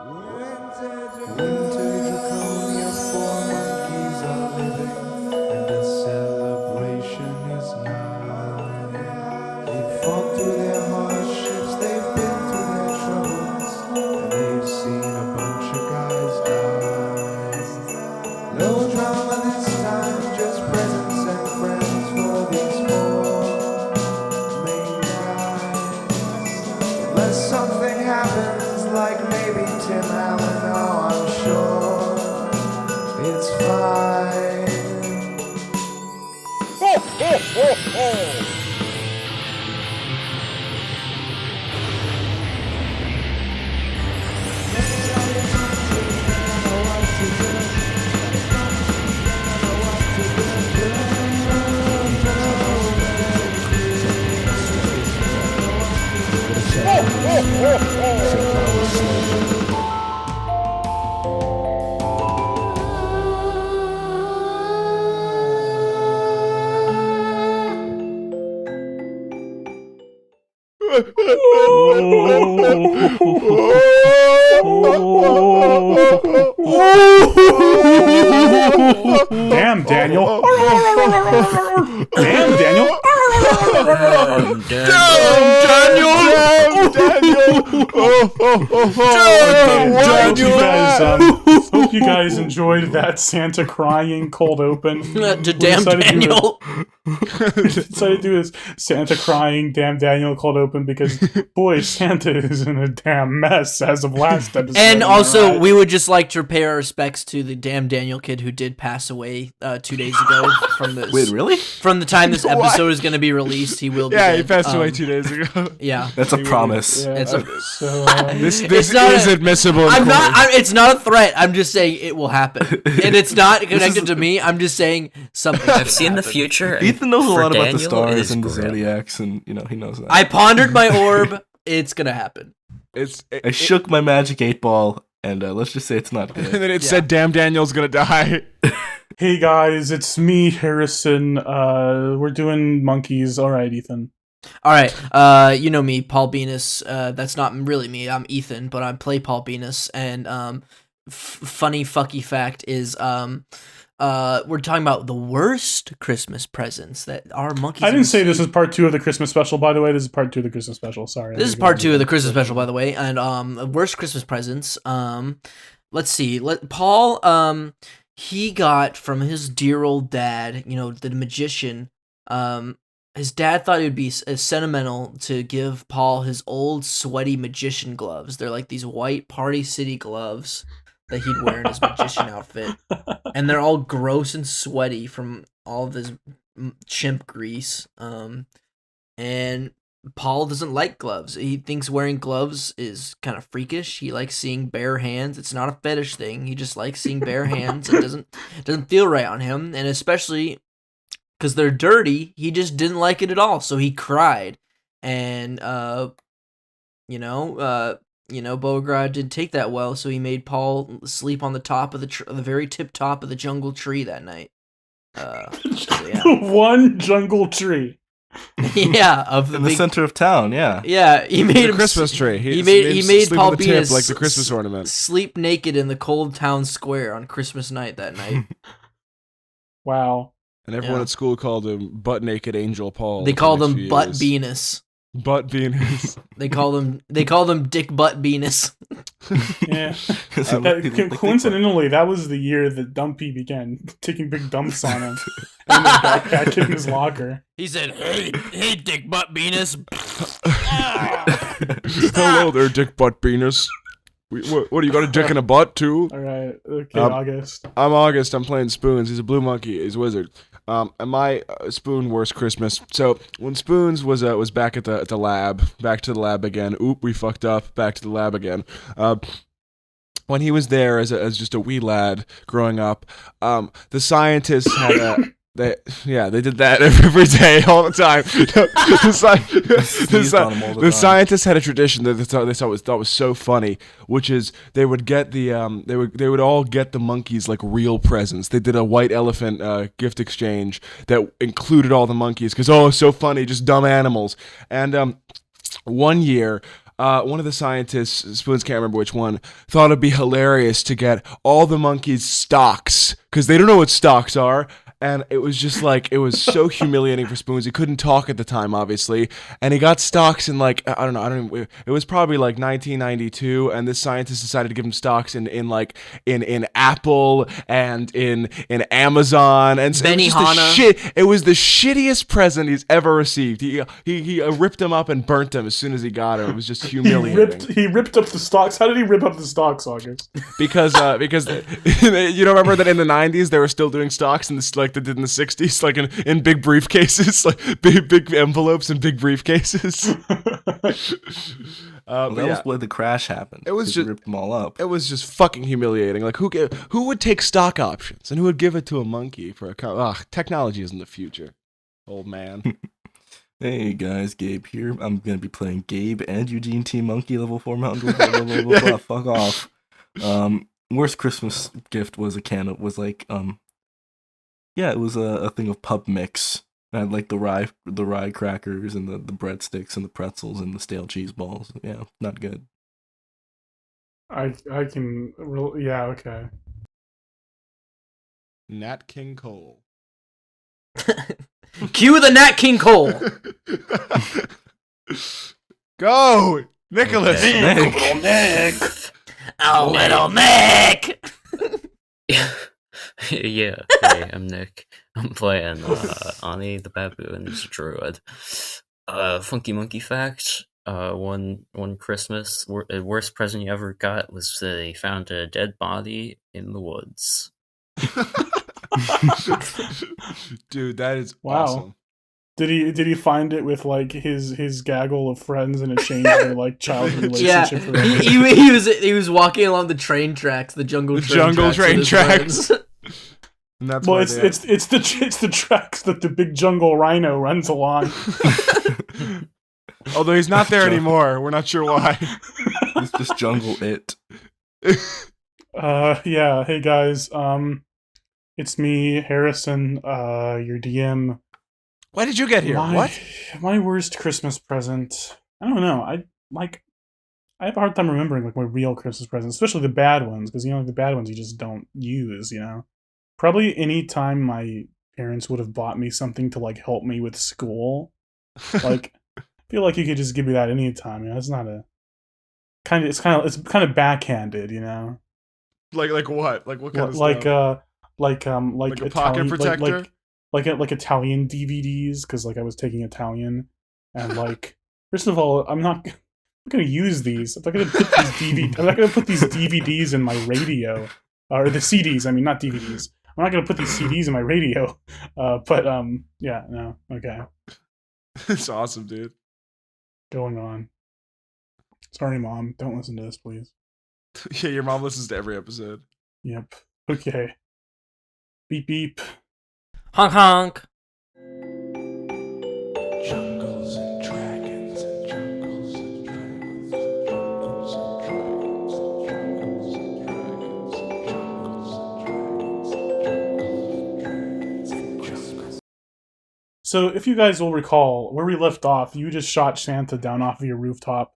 Winter Draconia, 4 monkeys are living, and a celebration is nigh. They've fought through their hardships, they've been through their troubles, and they've seen a bunch of guys die. No drama this time, just presents and friends for these 4 main guys. Unless something happens, like maybe Tim Allen, oh, I'm sure it's fine. Damn, Daniel. Damn, Daniel. Hope you guys enjoyed that Santa crying cold open. To damn Daniel. Decided to do this Santa crying damn Daniel cold open because boy, Santa is in a damn mess as of last episode. And also, we would just like to pay our respects to the damn Daniel kid who did pass away 2 days ago from this. Wait, really? From the time this episode is going to be released, he will be Yeah, dead. he passed away 2 days ago. Yeah. That's a promise. Yeah, It's a- so, This It's not is a- admissible. It's not a threat. I'm just saying it will happen. And it's not connected to me. I'm just saying something. I've seen the future. and Ethan knows a for lot about the Daniel, it stars is and the grim. zodiacs, and he knows that. I pondered my orb. It's going to happen. I shook my magic 8-ball, and let's just say it's not And good. then it said, "Damn, Daniel's gonna die." hey guys, it's me, Harrison. We're doing monkeys. All right, Ethan. All right. You know me, Paul Venus. That's not really me. I'm Ethan, but I play Paul Venus. And funny fucky fact is we're talking about the worst Christmas presents that our monkeys. I didn't have say this seen. is part 2 of the Christmas special, by the way. This is part 2 of the Christmas special. Sorry. This is part 2 of the Christmas special, by the way. And worst Christmas presents. Let's see. Paul. He got from his dear old dad. You know, the magician. His dad thought it would be sentimental to give Paul his old sweaty magician gloves. They're like these white Party City gloves that he'd wear in his magician outfit. And they're all gross and sweaty from all of his chimp grease. And Paul doesn't like gloves. He thinks wearing gloves is kind of freakish. He likes seeing bare hands. It's not a fetish thing. He just likes seeing bare hands. It doesn't feel right on him. And especially because they're dirty, he just didn't like it at all. So he cried, and Beauregard didn't take that well. So he made Paul sleep on the top of the very tip top of the jungle tree that night. So yeah, One jungle tree. yeah, of the In the big, center of town, yeah. yeah. He made The him Christmas tree. He made sleep Paul on the tip Venus like the Christmas ornament. sleep naked in the cold town square on Christmas night that night. Wow. And everyone Yeah. at school called him Butt Naked Angel Paul. They for the called next him few Butt years. Venus. Butt Venus. They called him Dick Butt Venus. Yeah. So That- he looked like coincidentally, that was the year that Dumpy began taking big dumps on him and then back in his locker. He said, "Hey, Dick Butt Venus." Hello there, Dick Butt Venus. What do you got a dick in a butt too? All right. Okay, Um, August. I'm August. I'm playing Spoons. He's a blue monkey. He's a wizard. And my Spoon worst Christmas. So when Spoons was back at the lab, back to the lab again. Oop, we fucked up. Back to the lab again. When he was there as just a wee lad growing up, the scientists had a. They did that every day, all the time. Sneezed on him all the The time. scientists had a tradition that they thought was so funny, which is they would get the they would all get the monkeys like real presents. They did a white elephant gift exchange that included all the monkeys because so funny, just dumb animals. And one year, one of the scientists, Spoons can't remember which one, thought it'd be hilarious to get all the monkeys stocks because they don't know what stocks are. And it was just like, it was so humiliating for Spoons. He couldn't talk at the time, obviously. And he got stocks in like, I don't know, it was probably like 1992. And this scientist decided to give him stocks in Apple and in Amazon. And so it was the shittiest present he's ever received. He ripped him up and burnt him as soon as he got him. It was just humiliating. He ripped up the stocks. How did he rip up the stocks, August? Because you don't remember that in the 90s they were still doing stocks in this, like they did in the 60s, like in big briefcases, like big envelopes and big briefcases. That was where the crash happened. It was just ripped them all up. It was just fucking humiliating. Like who would take stock options and who would give it to a monkey for a technology isn't the future, old man. Hey guys, Gabe here. I'm gonna be playing Gabe and Eugene T Monkey level 4 Mountain blah, blah, blah, blah, blah. Fuck off. Worst Christmas gift was it was a thing of pub mix. I had like the rye crackers and the breadsticks and the pretzels and the stale cheese balls. Yeah, not good. Yeah, okay. Nat King Cole. Cue the Nat King Cole. Go, Nicholas. Okay. Nick. Oh, little Nick. Yeah, hey, I'm Nick. I'm playing Ani the Baboon's Druid. Funky monkey fact. One Christmas, worst present you ever got was they found a dead body in the woods. Dude, that is Wow. awesome. Did he find it with like his gaggle of friends and it changed their like childhood Yeah, relationship forever? he was walking along the train tracks, the jungle train tracks. with his friends. And that's Well, why it's the tracks that the big jungle rhino runs along. Although he's not there anymore, we're not sure why. It's just jungle it. Yeah. Hey guys. It's me, Harrison. Your DM. Why did you get here? What? My worst Christmas present. I don't know. I have a hard time remembering like my real Christmas presents, especially the bad ones, because the bad ones you just don't use. Probably any time my parents would have bought me something to like help me with school. Like, I feel like you could just give me that anytime. It's not a it's kind of backhanded. Like what? Like what kind of like stuff? like a pocket protector? Like Italian DVDs, because like I was taking Italian, and like first of all, I'm not gonna use these. I'm not gonna put these DVDs in my radio, or the CDs. I mean, not DVDs. I'm not gonna put these CDs in my radio. Yeah, no, okay, It's awesome, dude. going on. Sorry, Mom. Don't listen to this, please. Yeah, your mom listens to every episode. Yep. Okay. Beep beep. Honk honk. Jungles and dragons and jungles and dragons and jungles and dragons and jungles and dragons and jungles and jungles. So, if you guys will recall, where we left off, you just shot Santa down off of your rooftop.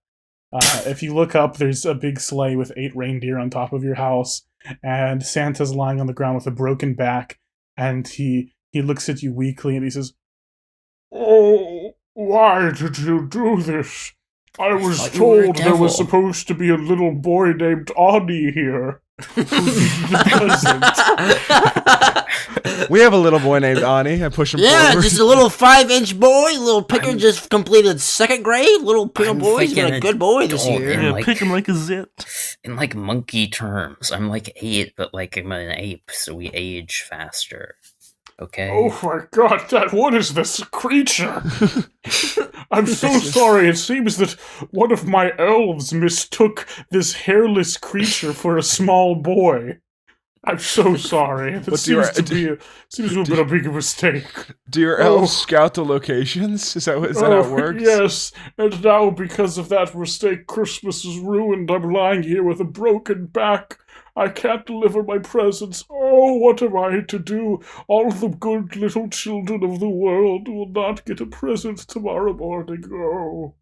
If you look up, there's a big sleigh with 8 reindeer on top of your house, and Santa's lying on the ground with a broken back, and he looks at you weakly and he says, "Oh, why did you do this? I was thought you were a told there devil." was supposed to be a little boy named Ani here. We have a little boy named Ani. I push him Yeah, forward. just a little 5-inch boy, little picker just completed 2nd grade. Little picker I'm boy, he's been a thinking good boy this adult, year. yeah. Like- pick him like a zit. In like monkey terms, I'm like 8, but like I'm an ape, so we age faster. Okay. Oh my god, Dad, what is this creature? I'm so sorry. It seems that one of my elves mistook this hairless creature for a small boy. I'm so sorry. It But do your- seems to have been a big mistake. Do your elves scout the locations? Is that how it works? Yes, and now because of that mistake, Christmas is ruined. I'm lying here with a broken back. I can't deliver my presents. Oh, what am I to do? All the good little children of the world will not get a present tomorrow morning. Oh.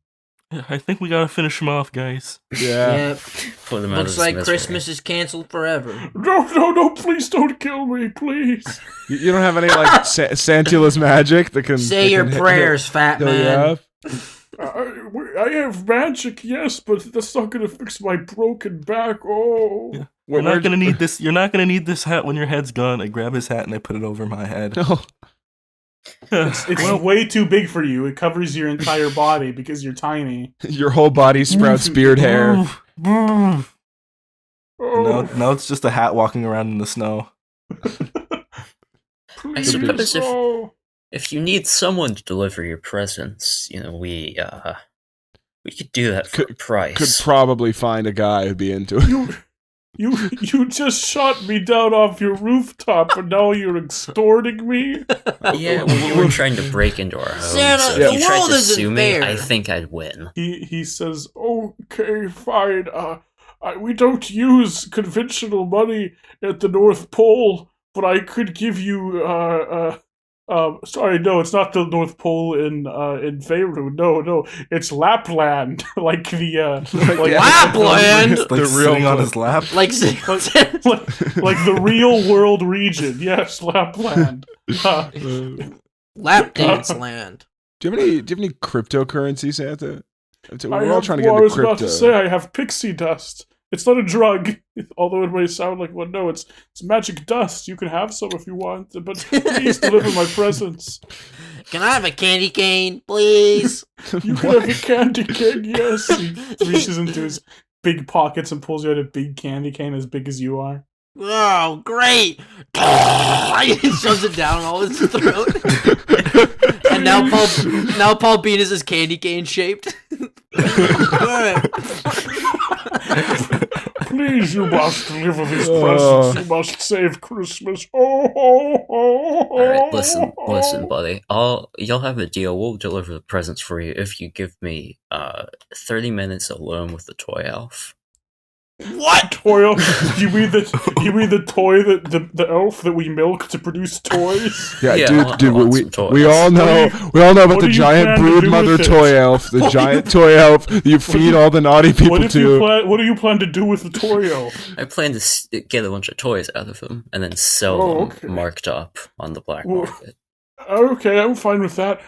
I think we gotta finish him off, guys. Yeah. Yep. Put him out of Looks his like misery. Christmas is canceled forever. No, please don't kill me, please. You don't have any like Santila's magic that can Say that your can prayers, fat heal you man. up? I have magic, yes, but that's not gonna fix my broken back. Oh. Yeah. Where- You're not where'd- gonna need this. You're not gonna need this hat when your head's gone. I grab his hat and I put it over my head. No. It's way too big for you. It covers your entire body because you're tiny. Your whole body sprouts beard hair. Oh. Now it's just a hat walking around in the snow. I suppose Oh. if you need someone to deliver your presents, we could do that for a price. Could probably find a guy who'd be into it. You just shot me down off your rooftop, and now you're extorting me. Yeah, well, you were trying to break into our home, Santa, so the if you tried world to isn't sue me, fair. I think I'd win. He says, "Okay, fine. We don't use conventional money at the North Pole, but I could give you sorry, no, it's not the North Pole in Faerun. No, it's Lapland, like the like, Lapland? It's like The real sitting on place. his lap. Like, like the real world region. Yes, Lapland. lap dance land. Do you have any cryptocurrency, Santa? We're all trying to I get into was about crypto. to say I have pixie dust. It's not a drug, although it may sound like one. No, it's magic dust. You can have some if you want, but please deliver my presents. Can I have a candy cane, please? You can have a candy cane, yes. He reaches into his big pockets and pulls you out a big candy cane as big as you are. Oh, great! He shoves it down all his throat. And now Paul Venus is candy cane shaped. Please, you must deliver these Oh. presents. You must save Christmas. All right, listen, buddy. You'll have a deal. We'll deliver the presents for you if you give me 30 minutes alone with the toy elf. What? Toy elf? You mean the toy that the elf that we milk to produce toys? Yeah, Yeah, dude, I dude, want we, some toys. we all know What about do the you giant plan to brood do mother with it? toy elf, the giant toy elf you feed all the naughty people What to. do you plan to do with the toy elf? I plan to get a bunch of toys out of them and then sell Oh, them okay. marked up on the black Well, market. Okay, I'm fine with that.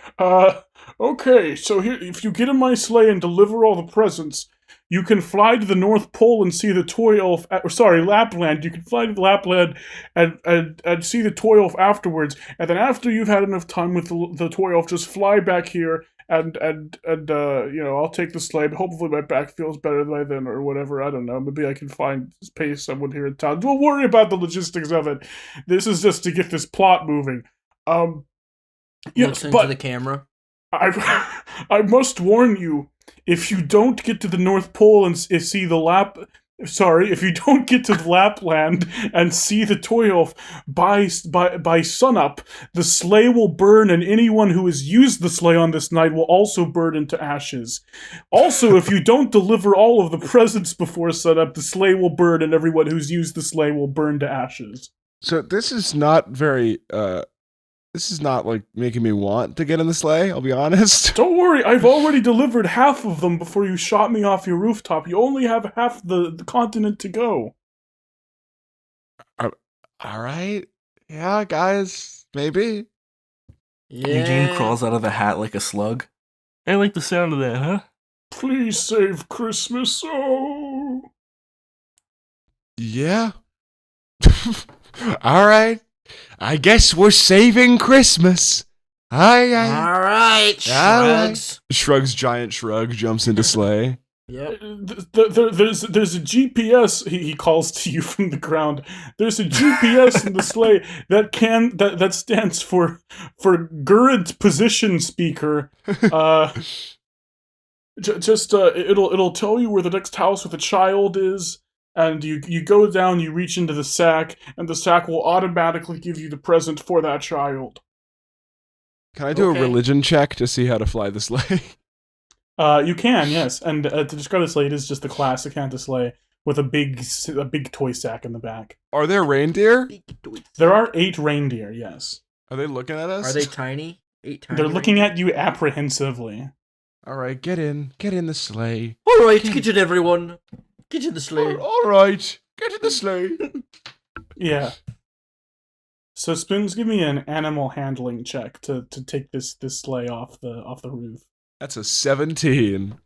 Okay, so here, if you get in my sleigh and deliver all the presents, you can fly to the North Pole and see the toy elf. Lapland. You can fly to Lapland and see the toy elf afterwards. And then after you've had enough time with the toy elf, just fly back here and I'll take the sleigh. Hopefully my back feels better by then or whatever. I don't know. Maybe I can pay someone here in town. Don't worry about the logistics of it. This is just to get this plot moving. Yes, Looks into but the camera. I must warn you, if you don't get to the North Pole and see the if you don't get to Lapland and see the toy elf by sunup, the sleigh will burn, and anyone who has used the sleigh on this night will also burn into ashes. Also, if you don't deliver all of the presents before sunup, the sleigh will burn, and everyone who's used the sleigh will burn to ashes. So this is not very. This is not like making me want to get in the sleigh. I'll be honest. Don't worry, I've already delivered half of them before you shot me off your rooftop. You only have half the continent to go. All right, yeah, guys, maybe. Yeah. Eugene crawls out of the hat like a slug. I like the sound of that, huh? Please save Christmas. Oh. Yeah. All right. I guess we're saving Christmas. Aye. All right, shrugs. Shrugs giant shrug, jumps into sleigh. Yep. There's a GPS. He calls to you from the ground. There's a GPS in the sleigh that stands for Gurrent Position Speaker. It'll tell you where the next house with a child is. And you go down, you reach into the sack, and the sack will automatically give you the present for that child. Can I do Okay. a religion check to see how to fly the sleigh? You can, yes. And to describe the sleigh, it is just the classic Santa sleigh with a big toy sack in the back. Are there reindeer? There are 8 reindeer, yes. Are they looking at us? Are they tiny? 8 tiny. They're looking at you apprehensively. All right, get in the sleigh. All right, get in, everyone. Get in the sleigh. All right, get in the sleigh. Yeah. So Spoons, give me an animal handling check to take this sleigh off the roof. That's a 17.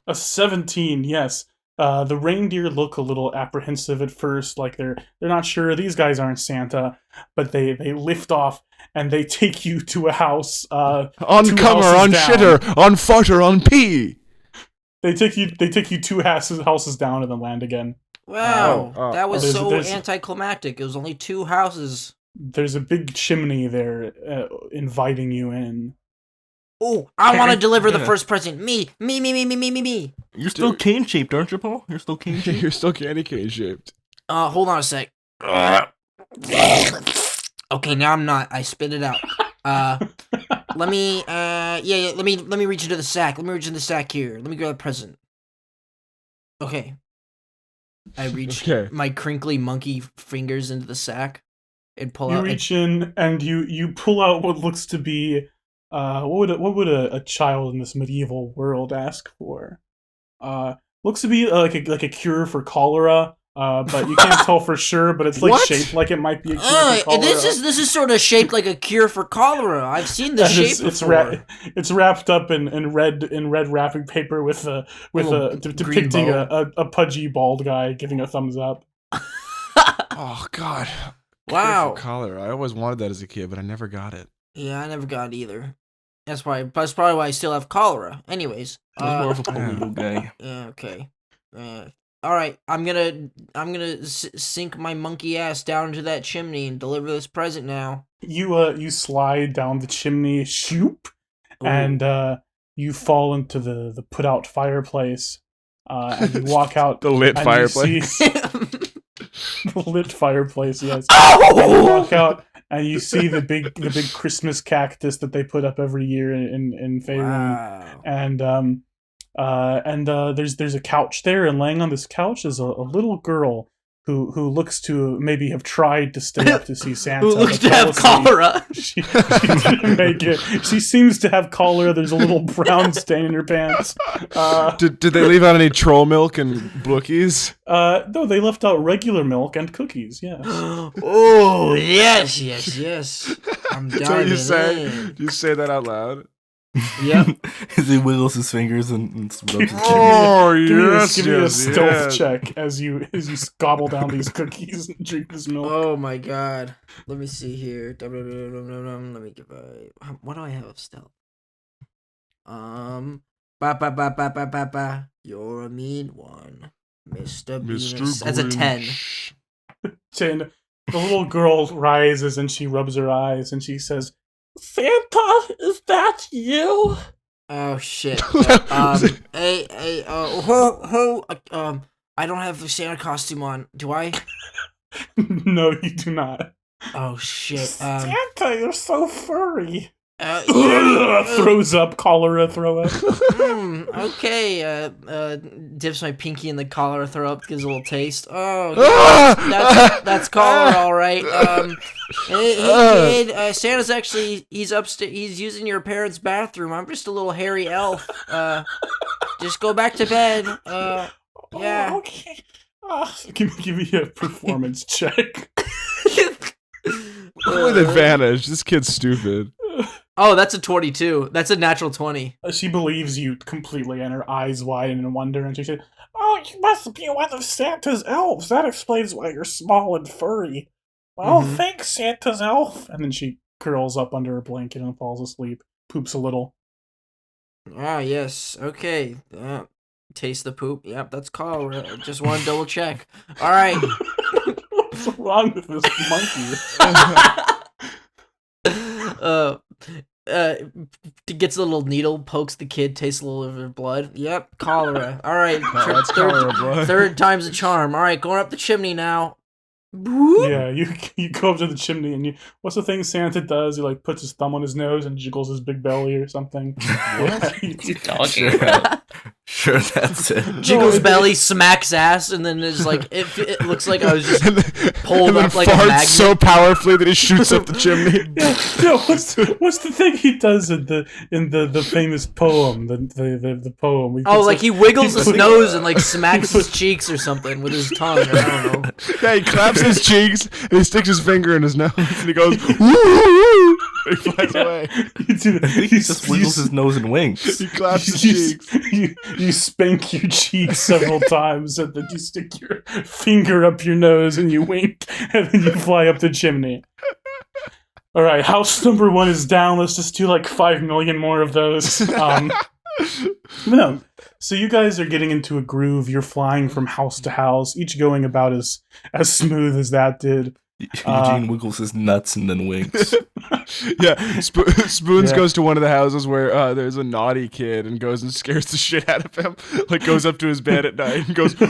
A 17, yes. The reindeer look a little apprehensive at first, like they're not sure these guys aren't Santa, but they lift off and they take you to a house. On two comer, houses on down. shitter, on farter, on pee. They take you two houses down and then land again. Wow, Oh, that was there's- so anticlimactic. It was only 2 houses. There's a big chimney there inviting you in. Oh, I want to deliver the Yeah. first present. Me. You're still cane shaped, aren't you, Paul? You're still cane shaped. You're still candy cane shaped. Hold on a sec. Okay, now I'm not. I spit it out. Let me, let me reach into the sack. Let me reach in the sack here. Let me grab a present. Okay. I reach my crinkly monkey fingers into the sack and pull You out. reach in and you pull out what looks to be what would a child in this medieval world ask for? Looks to be like a cure for cholera. But you can't tell for sure. But it's like What? shaped like it might be a cure for cholera. This is sort of shaped like a cure for cholera. I've seen the And shape before. it's wrapped up in red wrapping paper with Little depicting green bow. a pudgy bald guy giving a thumbs up. Oh God. Wow. Cholera. I always wanted that as a kid, but I never got it. Yeah, I never got it either. That's probably why I still have cholera. Anyways, I was more of a polio guy. yeah, okay. All right, I'm gonna sink my monkey ass down into that chimney and deliver this present now. You slide down the chimney, shoop, and you fall into the put out fireplace. And you walk out The lit and fireplace. You see the lit fireplace, yes. And you walk out and you see the big Christmas cactus that they put up every year in Faerun. Wow. And there's a couch there, and laying on this couch is a little girl who looks to maybe have tried to stay up to see Santa. Who looks but to have fell asleep. cholera? She didn't make it. She seems to have cholera. There's a little brown stain in her pants. Did they leave out any troll milk and blookies? No, they left out regular milk and cookies. Yes. Oh yes. I'm That's what you say. diving You say that out loud. in. Yep. As he wiggles his fingers and rubs his chin. Oh Give me a stealth check as you gobble down these cookies and drink this milk. Oh my god. Let me see here. Let me give what do I have of stealth? You're a mean one, Mr. Venus. That's a 10. 10. The little girl rises and she rubs her eyes and she says, "Santa, is that you?" Oh shit. Hey, I don't have the Santa costume on. Do I? No, you do not. Oh shit. Santa, you're so furry. Yeah. Throws up, cholera, throw up. Okay. Dips my pinky in the cholera, throw up, gives a little taste. Oh, that's cholera, all right. Hey kid, Santa's actually he's upstairs. He's using your parents' bathroom. I'm just a little hairy elf. Just go back to bed. Yeah. Oh, okay. Give me a performance check. With advantage. This kid's stupid. Oh, that's a 22. That's a natural 20. She believes you completely, and her eyes widen in wonder, and she said, "Oh, you must be one of Santa's elves. That explains why you're small and furry." "Well, thanks, Santa's elf." And then she curls up under her blanket and falls asleep, poops a little. Ah, yes. Okay. Taste the poop. Yep, that's cholera. Just want to double check. All right. What's wrong with this monkey? Gets a little needle, pokes the kid, tastes a little of her blood. Yep, cholera. All right, That's cholera blood. third time's a charm. All right, going up the chimney now. Yeah, you go up to the chimney, and what's the thing Santa does? He like puts his thumb on his nose and jiggles his big belly or something. What are you talking Sure. about? Sure, that's it. Jiggles it- belly, smacks ass, and then it's like it looks like I was just and then, pulled and then up like a farts magnet. so powerfully that he shoots up the chimney. Yeah, no, what's the thing he does in the famous poem, the poem? He Oh, puts, like he wiggles his puts- nose and like smacks his cheeks or something with his tongue. I don't know. Yeah, he claps his cheeks and he sticks his finger in his nose and he goes, woo, woo, woo. He flies away. You do that. I think he just wiggles his nose and winks. He claps his you, cheeks. you spank your cheeks several times, and then you stick your finger up your nose and you wink, and then you fly up the chimney. All right, house number 1 is down. Let's just do like 5 million more of those. No. So you guys are getting into a groove. You're flying from house to house, each going about as smooth as that did. Eugene wiggles his nuts and then winks. Yeah, Spoons Yeah. goes to one of the houses where there's a naughty kid and goes and scares the shit out of him. Like goes up to his bed at night and goes, woo!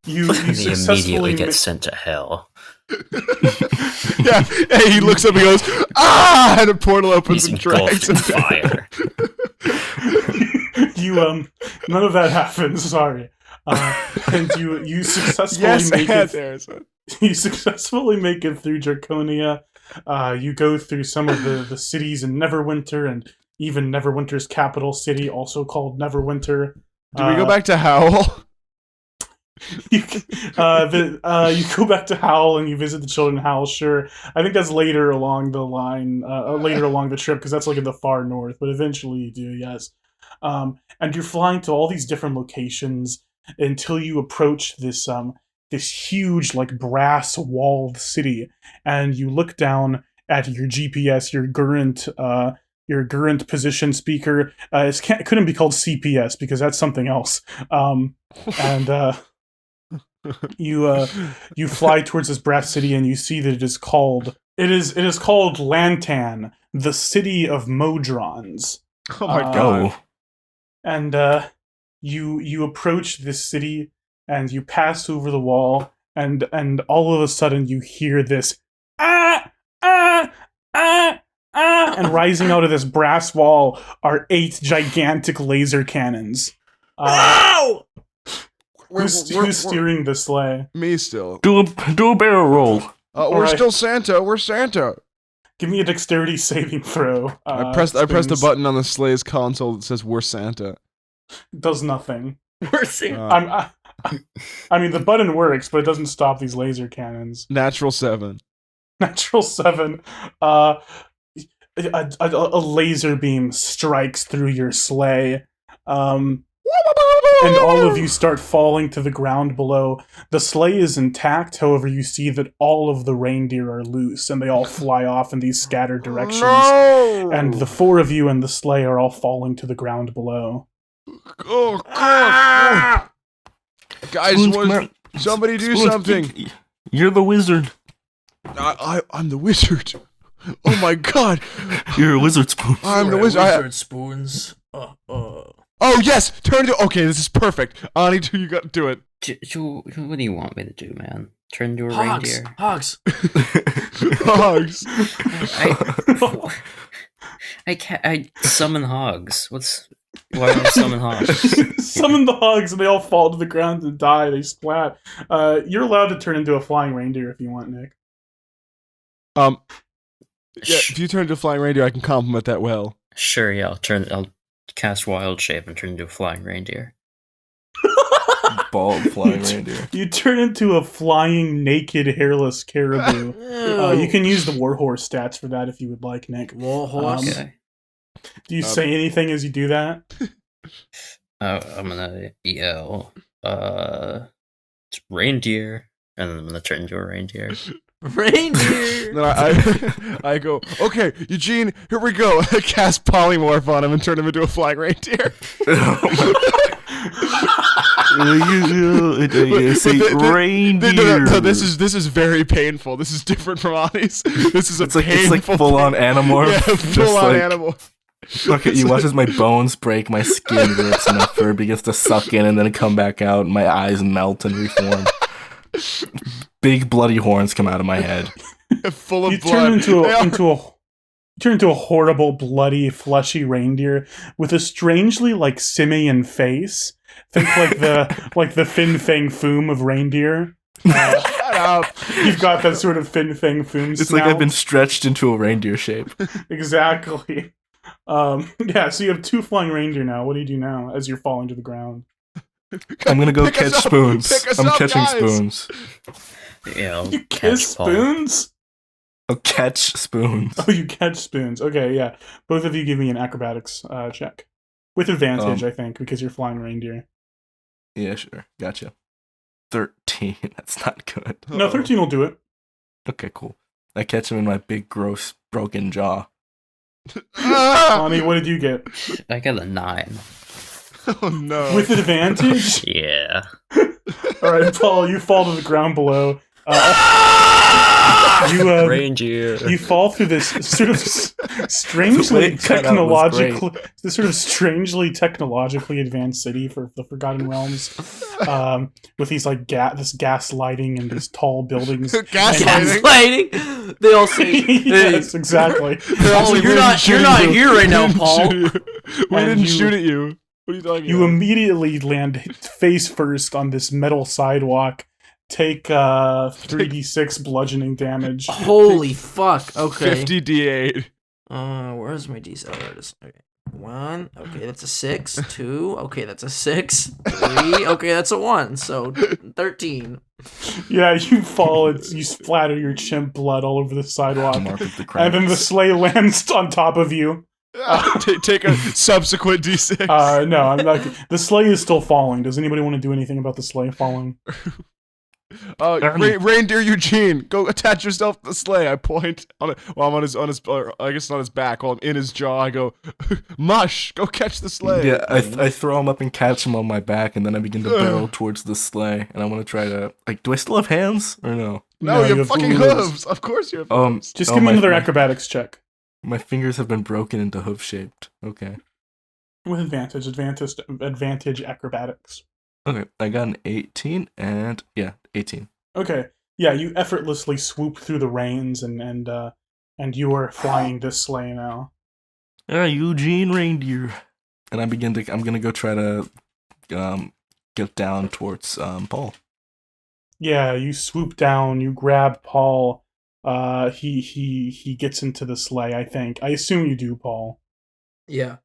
You And he successfully immediately ma- gets sent to hell. Yeah, hey, he looks up and goes, ah! And a portal opens He's and drags engulfed in him. fire. you none of that happens. Sorry. And you successfully Yes, make and it. Harrison. You successfully make it through Draconia. You go through some of the cities in Neverwinter, and even Neverwinter's capital city, also called Neverwinter. Do we go back to Howl? You go back to Howl and you visit the children of Howl. Sure, I think that's later along the line, later along the trip, because that's like in the far north. But eventually you do, yes. And you're flying to all these different locations until you approach this huge like brass walled city, and you look down at your GPS, your current position speaker. It couldn't be called CPS because that's something else. And you fly towards this brass city, and you see that it is called Lantan, the city of Modrons. Oh my Uh, god. Oh, And you approach this city, and you pass over the wall, and all of a sudden you hear this ah ah ah ah, and rising out of this brass wall are 8 gigantic laser cannons. Ow! Who's steering the sleigh? Me still. do a barrel roll. We're Alright. still Santa. We're Santa. Give me a dexterity saving throw. I pressed the Spoons. button on the sleigh's console that says "We're Santa." Does nothing. We're seeing. I mean, the button works, but it doesn't stop these laser cannons. Natural 7. Natural 7. A laser beam strikes through your sleigh. And all of you start falling to the ground below. The sleigh is intact, however, you see that all of the reindeer are loose, and they all fly off in these scattered directions. No! And the 4 of you and the sleigh are all falling to the ground below. Oh, God. Guys, Spoons, come out. somebody do Spoons, something. You're the wizard. I'm the wizard. Oh my god. You're a wizard, Spoons. I'm the We're wizard. wizard spoons. Oh, yes. Turn to. Okay, this is perfect. Ani, you got to do it. What do you want me to do, man? Turn into a Hogs. reindeer? Hogs. Hogs. I can't. I summon hogs. Why do I summon hogs? Summon the hogs, and they all fall to the ground and die. They splat. You're allowed to turn into a flying reindeer if you want, Nick. Yeah, if you turn into a flying reindeer, I can compliment that well. Sure, yeah. I'll cast wild shape and turn into a flying reindeer. Bald flying reindeer. You turn into a flying, naked, hairless caribou. You can use the warhorse stats for that if you would like, Nick. Warhorse. Okay. Do you say anything as you do that? I'm gonna yell, it's reindeer, and then I'm gonna turn into a reindeer. Reindeer. Then I go, okay, Eugene, here we go. I cast polymorph on him and turn him into a flying reindeer. You say reindeer. No, this is very painful. This is different from Ani's. This is It's painful. like full on animorph. Yeah, Just full on like- animal. Look at you. Watch as my bones break, my skin rips, and my fur begins to suck in, and then come back out, and my eyes melt and reform. Big bloody horns come out of my head. Full of You blood. turn into They are- a turn into a horrible, bloody, fleshy reindeer with a strangely like simian face. Think like the Fin Fang Foom of reindeer. Shut up. You've got that sort of Fin Fang Foom. It's like I've been stretched into a reindeer shape. Exactly. Yeah, so you have 2 flying reindeer now. What do you do now as you're falling to the ground? I'm gonna go Pick us catch up. spoons. Pick us I'm up, catching guys. spoons. Yeah, You catch kiss Paul. spoons? I'll catch spoons. Oh, you catch spoons. Okay, yeah. Both of you give me an acrobatics check. With advantage, I think, because you're flying reindeer. Yeah, sure. Gotcha. 13. That's not good. No, 13 will do it. Okay, cool. I catch him in my big, gross, broken jaw. Ah! Bonnie, what did you get? I got a 9. Oh no. With advantage? Yeah. Alright, Paul, you fall to the ground below. Reindeer. You fall through this sort of strangely The way it cut out was technologically advanced city for the Forgotten Realms, with these like this gas lighting and these tall buildings. Gaslighting. They all say, Yes, exactly. "Oh, you're not here right now, Paul." We And didn't shoot at you. What are you talking You about? immediately land face first on this metal sidewalk. Take 3d6 bludgeoning damage. Holy fuck. Okay. 50 D8. Where's my D? Oh, there it is. Okay. 1. Okay, that's a 6. 2. Okay, that's a 6. 3. Okay, that's a 1. So 13. Yeah, you fall. You splatter your chimp blood all over the sidewalk. Mark of the And then the credits. sleigh lands on top of you. Take a subsequent D6. No, I'm not. The sleigh is still falling. Does anybody want to do anything about the sleigh falling? Reindeer Eugene, go attach yourself to the sleigh. I point on it. Well, I'm on his, or I guess not his back. While I'm in his jaw, I go, Mush, go catch the sleigh. Yeah, I throw him up and catch him on my back, and then I begin to barrel towards the sleigh. And I want to try to do I still have hands or no? No, you have fucking hooves. hooves. Of course you have hooves. Just give me my- another my- acrobatics check My fingers have been broken into hoof shaped. Okay. with advantage. Advantage acrobatics. Okay, I got an 18 and 18. Okay, yeah, you effortlessly swoop through the reins and you are flying this sleigh now. Eugene reindeer. And I'm gonna go try to get down towards Paul. Yeah, you swoop down, you grab Paul. He gets into the sleigh, I think. I assume you do, Paul. Yeah.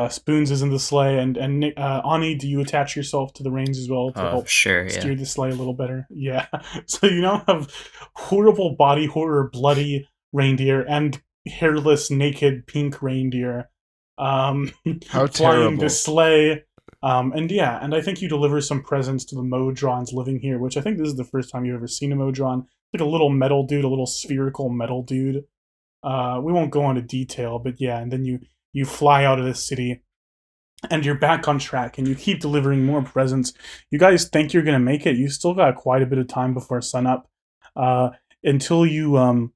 Spoons is in the sleigh, and Nick, Ani, do you attach yourself to the reins as well to help Sure, steer yeah. the sleigh a little better? Yeah. So you now have horrible body horror, bloody reindeer, and hairless, naked, pink reindeer. How Flying terrible. the sleigh. And I think you deliver some presents to the Modrons living here, which I think this is the first time you've ever seen a Modron. Like a little metal dude, a little spherical metal dude. We won't go into detail, but yeah, and then you fly out of the city, and you're back on track, and you keep delivering more presents. You guys think you're gonna make it. You still got quite a bit of time before sunup, until you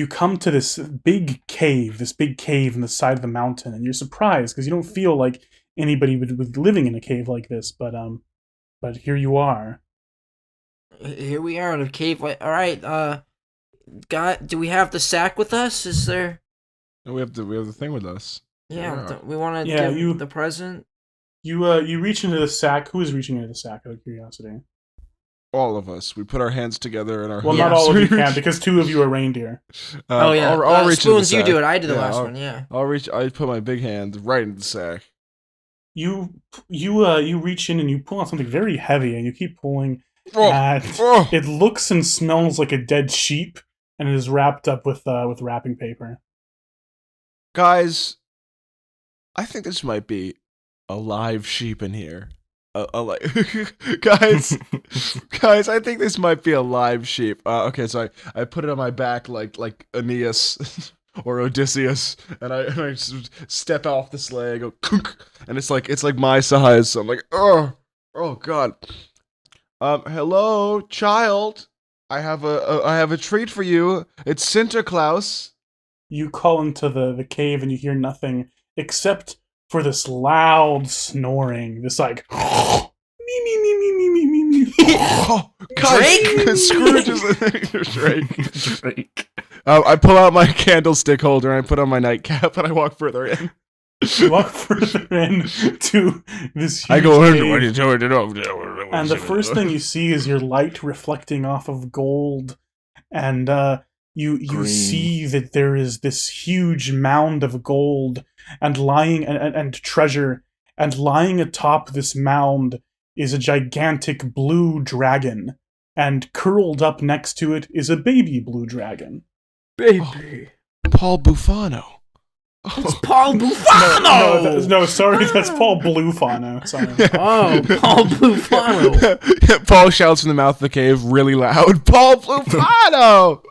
come to this big cave in the side of the mountain, and you're surprised because you don't feel like anybody would be living in a cave like this, but here you are. Here we are in a cave. All right. Do we have the sack with us? Is there? No, we have the thing with us. Yeah. Yeah. We want to Yeah, give the present. You reach into the sack. Who is reaching into the sack? Out of curiosity. All of us. We put our hands together and our. Well, Yeah. not all of you We can reach- because 2 of you are reindeer. Oh yeah. I'll reach into the Spoons, you sack. do it. I did the Yeah, last I'll- one. Yeah. I'll reach. I put my big hand right into the sack. You reach in and you pull out something very heavy, and you keep pulling. Oh, And oh. it looks and smells like a dead sheep, and it is wrapped up with wrapping paper. Guys, I think this might be a live sheep in here. Guys, I think this might be a live sheep. Okay, so I put it on my back like Aeneas or Odysseus, and I step off the sleigh. I go, kunk, and it's like my size. So I'm like, oh god. Hello, child. I have a treat for you. It's Sinterklaas. You call into the cave, and you hear nothing except for this loud snoring. This like me me me me me me me me. Oh, guys, Drake? Scrooge is Drake. Drake. I pull out my candlestick holder and I put on my nightcap and I walk further in. You walk further in to this huge I go, cave, what are you doing? and the first thing you see is your light reflecting off of gold, and you Green. see that there is this huge mound of gold and lying and treasure, and lying atop this mound is a gigantic blue dragon, and curled up next to it is a baby blue dragon. Baby. Paul Bufano. It's Paul Bufano. No, sorry, that's Paul Bluefano. Sorry. Oh, Paul Bufano. Paul shouts from the mouth of the cave really loud, Paul Bufano!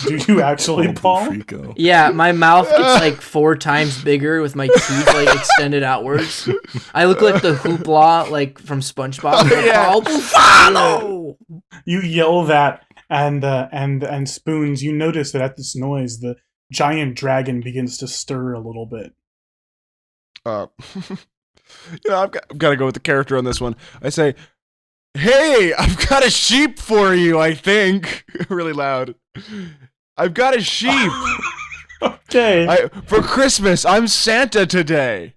Do you actually, Paul? Frico. Yeah, my mouth gets like 4 times bigger with my teeth like extended outwards. I look like the hoopla like from SpongeBob. Yeah. Paul Bufano. You yell that, and Spoons, you notice that at this noise, the giant dragon begins to stir a little bit. I've got to go with the character on this one. I say, hey, I've got a sheep for you, I think. Really loud. I've got a sheep. Okay. For Christmas, I'm Santa today.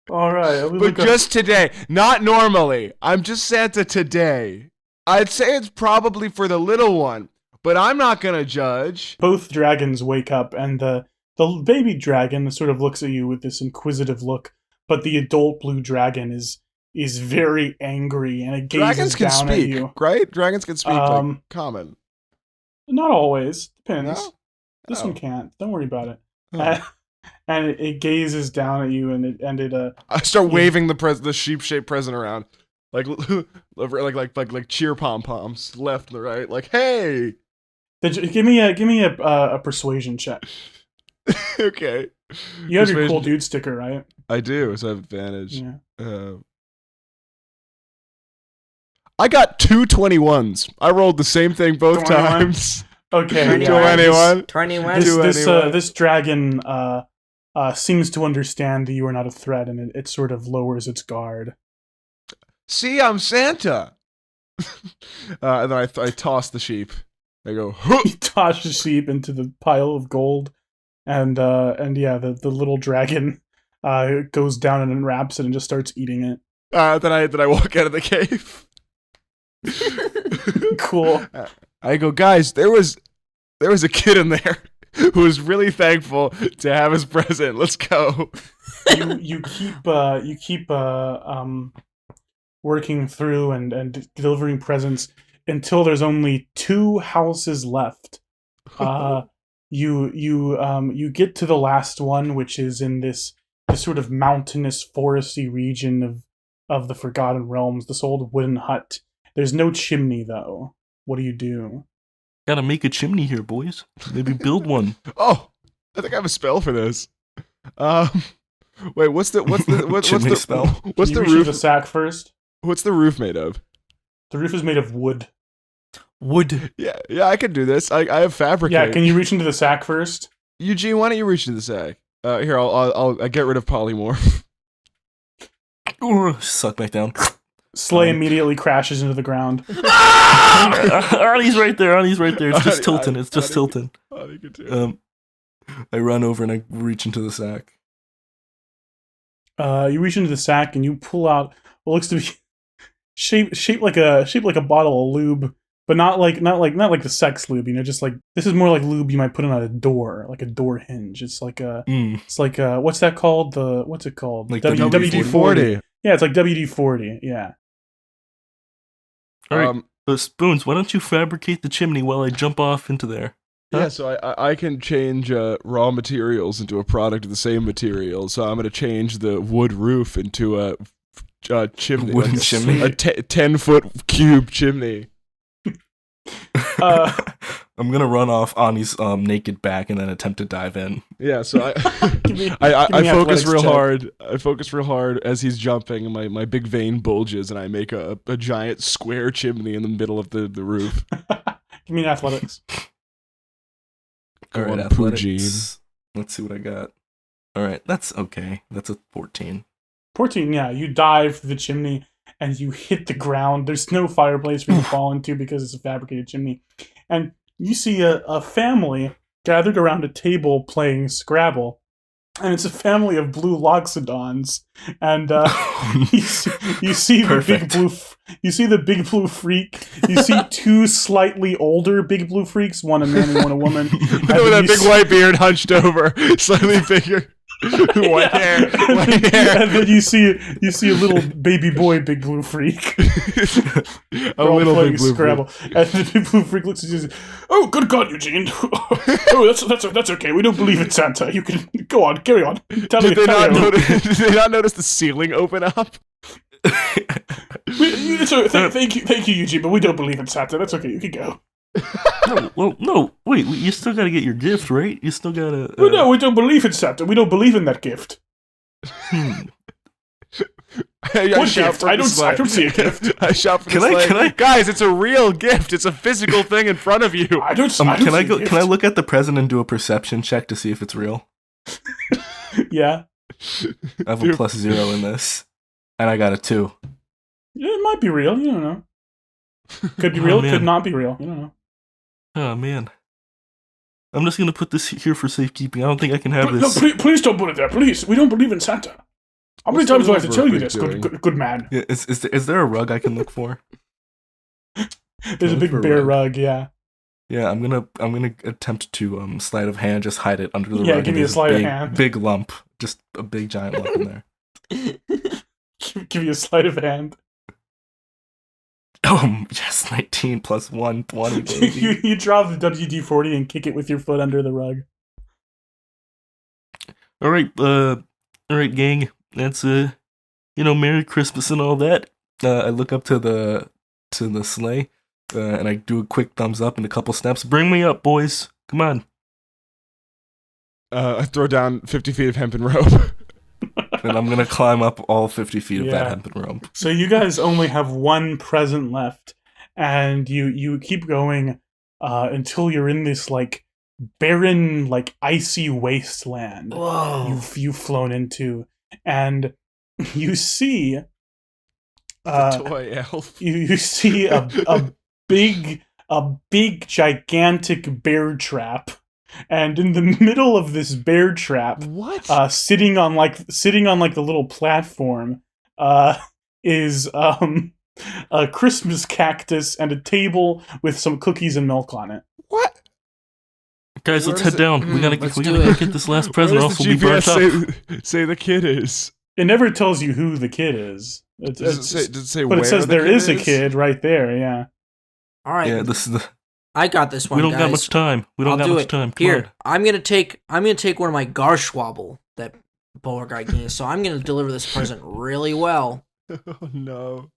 All right. But just today. Not normally. I'm just Santa today. I'd say it's probably for the little one, but I'm not going to judge. Both dragons wake up, and the baby dragon sort of looks at you with this inquisitive look, but the adult blue dragon is very angry, and it gazes Dragons can down at speak, you. right? Dragons can speak like common. Not always. Depends. No? This Oh. one can't. Don't worry about it. Oh. And it gazes down at you, and it I start waving the sheep-shaped present around, like cheer pom poms, left and the right, like hey. give me a persuasion check. Okay. You have your Persuasion- cool dude sticker, right? I do, so I have advantage. Yeah. I got 2 21s. I rolled the same thing both 21? times. Okay. 21. 21. This dragon seems to understand that you are not a threat, and it sort of lowers its guard. See, I'm Santa. And then I toss the sheep. I go, huh! You toss the sheep into the pile of gold, and yeah, the little dragon goes down and unwraps it and just starts eating it. Then I walk out of the cave. Cool. I go, guys, there was a kid in there who was really thankful to have his present. Let's go. You keep working through and delivering presents until there's only 2 houses left. You get to the last one, which is in this sort of mountainous, foresty region of the Forgotten Realms. This old wooden hut. There's no chimney though. What do you do? Gotta make a chimney here, boys. Maybe build one. Oh, I think I have a spell for this. Wait, what's the Chimney spell? What's Can the you reach into roof? the sack first? What's the roof made of? The roof is made of wood. Wood. Yeah, I can do this. I have fabricate. Yeah, can you reach into the sack first? Eugene, why don't you reach into the sack? Here, I'll get rid of polymorph. Suck back down. Slay immediately crashes into the ground. Arnie's right there. Arnie's right there. It's just Arnie- tilting. It's just Arnie- tilting. Oh, you can do it. I run over and I reach into the sack. You reach into the sack and you pull out what looks to be shaped like a bottle of lube, but not like the sex lube. You know, just like this is more like lube you might put on a door, like a door hinge. It's like what's that called? What's it called? Like WD-40. Yeah, it's like WD-40. Yeah. All right. Spoons, why don't you fabricate the chimney while I jump off into there? Yeah, so I can change raw materials into a product of the same material. So I'm going to change the wood roof into a chimney. Wooden chimney? A 10-foot cube chimney. I'm gonna run off Ani's naked back and then attempt to dive in. Yeah, so I Give me I focus athletics real check. hard. I focus real hard as he's jumping, and my big vein bulges, and I make a giant square chimney in the middle of the roof. Give me an athletics. Go All right, on, athletics. Poogene. Let's see what I got. All right, that's okay. That's a 14. 14. Yeah, you dive through the chimney and you hit the ground. There's no fireplace for you to fall into because it's a fabricated chimney, and you see a family gathered around a table playing Scrabble. And it's a family of blue loxodons, and you see the big Perfect. big blue freak. You see two slightly older big blue freaks, one a man and one a woman. And With then that you big see- white beard hunched over, slightly bigger. White hair. White hair. And then you see a little baby boy big blue freak. A They're all little playing big blue Scrabble. And the big blue freak looks at you and says, "Oh, good God, Eugene! Oh, that's okay. We don't believe in Santa. You can go on, carry on. Tell me, Did tell me." they not notice the ceiling open up? Thank you, Eugene, but we don't believe in Santa. That's okay. You can go. No. Wait, you still gotta get your gift, right? You still gotta. Well, no, we don't believe in Santa. We don't believe in that gift. What shout gift? from I the don't sleigh. see a gift. I shout from Can the I- sleigh. can I- Guys, it's a real gift. It's a physical thing in front of you. I don't. Can see I a go? gift. Can I look at the present and do a perception check to see if it's real? Yeah. I have a Dude. +0 in this, and I got a 2. Yeah, it might be real. You don't know. Could be Oh, real. man. Could not be real. You don't know. Oh man, I'm just gonna put this here for safekeeping. I don't think I can have No, this. please don't put it there. Please, we don't believe in Santa. How many What's the times do I have to little tell you freak this, doing? good man? Yeah, is there a rug I can look for? There's a Look big for a bear rug. rug. Yeah. Yeah, I'm gonna attempt to sleight of hand, just hide it under the Yeah, rug. give and me a there's sleight of big, hand. Big lump, just a big giant lump in there. Give you a sleight of hand. Yes, 19 plus 1, 20, you, baby. you drop the WD-40 and kick it with your foot under the rug. all right, gang. That's Merry Christmas and all that. I look up to the sleigh, and I do a quick thumbs up and a couple snaps. Bring me up, boys. Come on. I throw down 50 feet of hempen rope. And I'm gonna climb up all 50 feet of Yeah. that hempen rope. So you guys only have one present left, and you keep going until you're in this like barren, like icy wasteland Whoa. you've flown into, and you see Toy elf. you see a big gigantic bear trap, and in the middle of this bear trap, What? sitting on like the little platform, is a Christmas cactus and a table with some cookies and milk on it. What? Guys, Where let's does head it- down. We gotta let's we do gotta it. get this last Where present, or does else the we'll be burnt GPS up. say the kid is? It never tells you who the kid is. Does it say but where it says the there kid is a kid right there. Yeah. All right. Yeah, this is the. I got this one, We don't guys. got much time. We don't I'll got do much it. time. Come Here, I'm gonna take one of my Garschwabble that Beauregard gave me, so I'm gonna deliver this present really well. Oh no.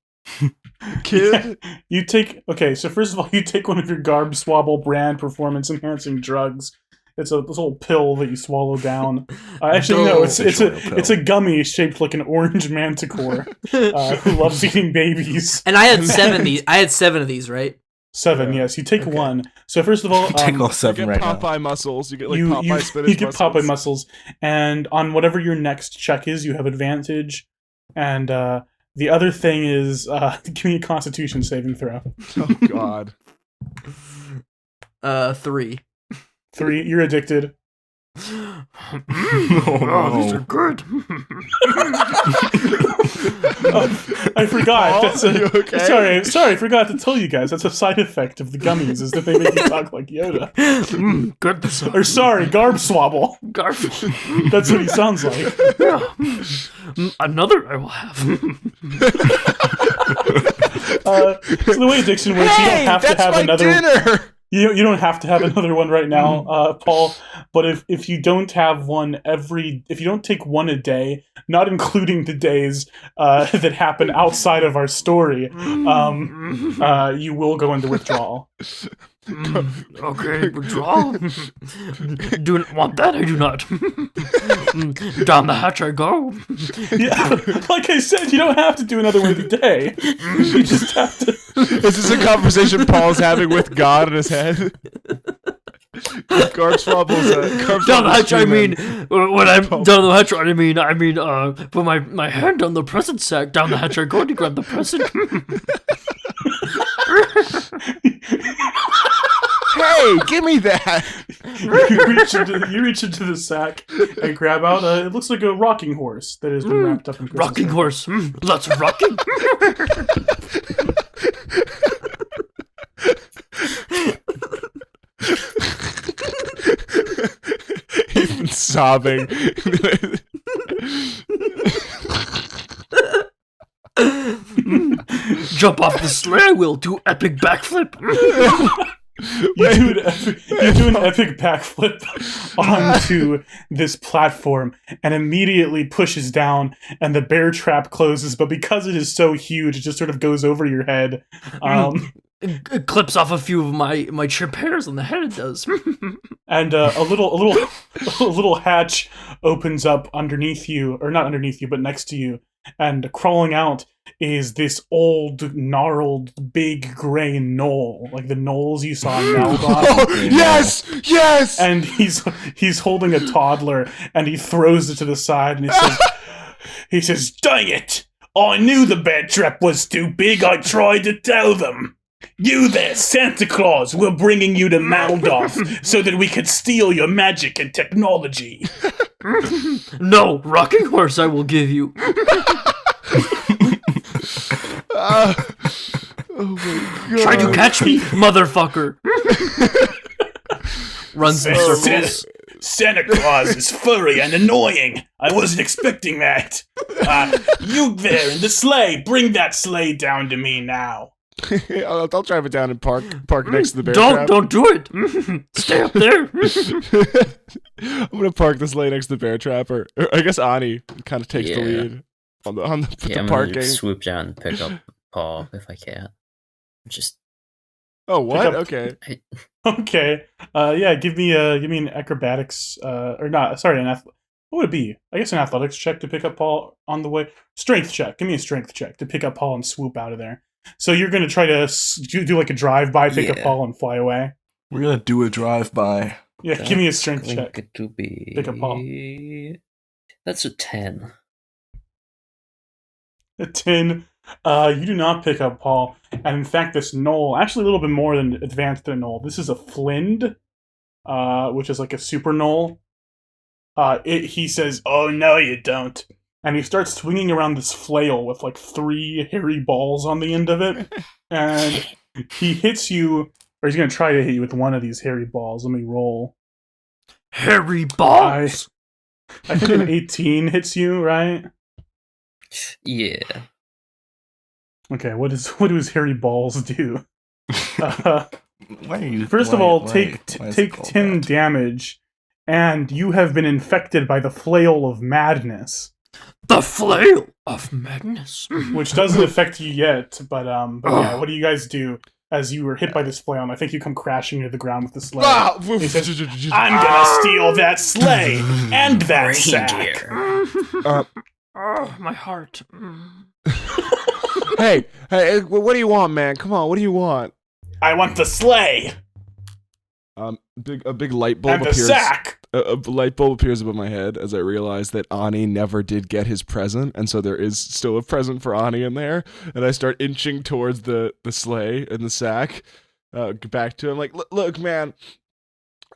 Kid? You take so first of all, you take one of your Garb Swabble brand performance enhancing drugs. It's a this little pill that you swallow down. Actually, no, it's Fish oil pill. it's a gummy shaped like an orange manticore who loves eating babies. And I had 7 of these. I had 7 of these, right? 7, Yeah. yes. You take Okay. one. So first of all, Take all You 7 get right Popeye now. muscles. You get like you Popeye spinach you get muscles. Popeye muscles, and on whatever your next check is, you have advantage. And the other thing is, give me a Constitution saving throw. Oh god. 3. 3, you're addicted. Oh, these are good. I forgot. Paul, That's are you okay? Sorry, I forgot to tell you guys. That's a side effect of the gummies, is that they make you talk like Yoda. Good. Or sorry, Garb Swabble. Garfield. That's what he sounds like. Another I will have. So the way addiction works, you don't have to have another. dinner. You don't have to have another one right now, Paul. But if you don't have one if you don't take one a day, not including the days that happen outside of our story, you will go into withdrawal. Okay, withdrawal. Do not want that. I do not. Down the hatch I go. Yeah, like I said, you don't have to do another one a day. You just have to. Is this a conversation Paul's having with God in his head? Garfswabble's Down the hatch, I mean, when I'm down the hatch, I mean, put my hand on the present sack. Down the hatch I go to grab the present. Hey, Hey, give me that. You reach into the sack and grab out it looks like a rocking horse that has been wrapped up in Christmas Rocking wrap. horse. Let's rocking. Even sobbing. Jump off the sleigh. We'll do epic backflip. You do an epic backflip onto this platform and immediately pushes down, and the bear trap closes. But because it is so huge, it just sort of goes over your head. It clips off a few of my chip hairs on the head. It does. And a little hatch opens up underneath you, or not underneath you, but next to you. And crawling out is this old, gnarled, big gray gnoll, like the gnolls you saw in Meldon. Oh, yes. And he's holding a toddler, and he throws it to the side, and he says, "Dang it! I knew the bear trap was too big. I tried to tell them. You there, Santa Claus, we're bringing you to Maldoff so that we could steal your magic and technology." No, rocking horse I will give you. Oh my god. Try to catch me, motherfucker. Runs in circles. Santa Claus is furry and annoying. I wasn't expecting that. You there in the sleigh, bring that sleigh down to me now. I'll drive it down and park next to the bear trap. Don't do it. Stay up there. I'm gonna park this sleigh next to the bear trap, or I guess Ani kind of takes the Yeah. lead on the Yeah, I'm parking. gonna swoop down and pick up Paul if I can. Just Oh, what? Pick up- Okay. Okay. Yeah. Give me an acrobatics. Or not. Sorry, what would it be? I guess an athletics check to pick up Paul on the way. Strength check. Give me a strength check to pick up Paul and swoop out of there. So you're gonna try to do like a drive-by, pick up Yeah. Paul and fly away. We're gonna do a drive-by. Yeah. Give me a strength check. going to be. Pick up Paul. That's a 10. A 10. You do not pick up Paul. And in fact, this knoll, actually a little bit more than advanced than a knoll. This is a flind, which is like a super knoll. He says, "Oh, no, you don't." And he starts swinging around this flail with like 3 hairy balls on the end of it. And he hits you, or he's going to try to hit you with one of these hairy balls. Let me roll. Hairy balls. I think an 18 hits you, right? Yeah. Okay, what do his hairy balls do? Why are you? First of why- all, why- take why is it take called 10 that? damage, and you have been infected by the flail of madness, The flail of madness. which doesn't affect you yet. But yeah, what do you guys do as you were hit by this flail? And I think you come crashing to the ground with the sleigh. Ah! He says, "I'm gonna steal that sleigh and that sack." Reindeer. Oh, my heart. Hey, what do you want, man? Come on, what do you want? I want the sleigh A big light bulb and the appears. sack. A light bulb appears above my head as I realize that Ani never did get his present, and so there is still a present for Ani in there. And I start inching towards the sleigh and the sack, back to him. Like, look, man,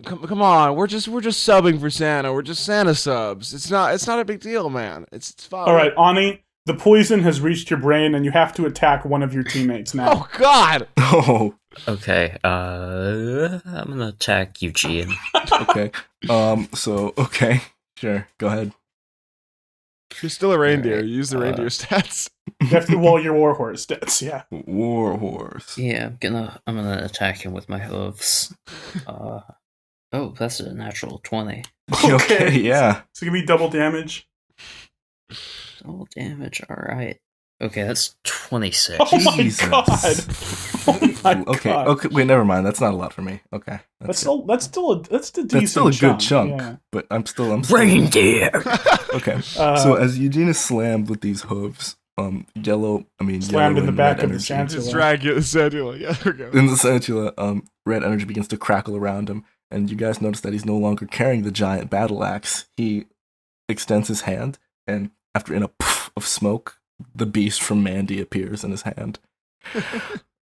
come on, we're just subbing for Santa. We're just Santa subs. It's not a big deal, man. It's fine. All right, Ani, the poison has reached your brain, and you have to attack one of your teammates now. Oh God. Oh, Okay, I'm gonna attack Eugene. okay. So okay, sure. Go ahead. You're still a reindeer. Alright, You use the reindeer stats. You have to do all your warhorse stats, yeah. War horse. Yeah, I'm gonna attack him with my hooves. Oh, that's a natural 20. Okay. Yeah. So give me double damage. Double damage, alright. Okay, that's 26. Oh my Jesus. god! Oh my Okay. god! Okay. Wait. Never mind. That's not a lot for me. Okay. That's good. still a decent That's still a good chunk. Yeah. But I'm still. Reindeer! Okay. Uh, So as Eugene is slammed with these hooves, yellow. I mean, Slammed yellow in the and back red of the energy- chance. Just drag you the Santula. Yeah, there we go. In the Santula, red energy begins to crackle around him, and you guys notice that he's no longer carrying the giant battle axe. He extends his hand, and after in a puff of smoke, the beast from Mandy appears in his hand.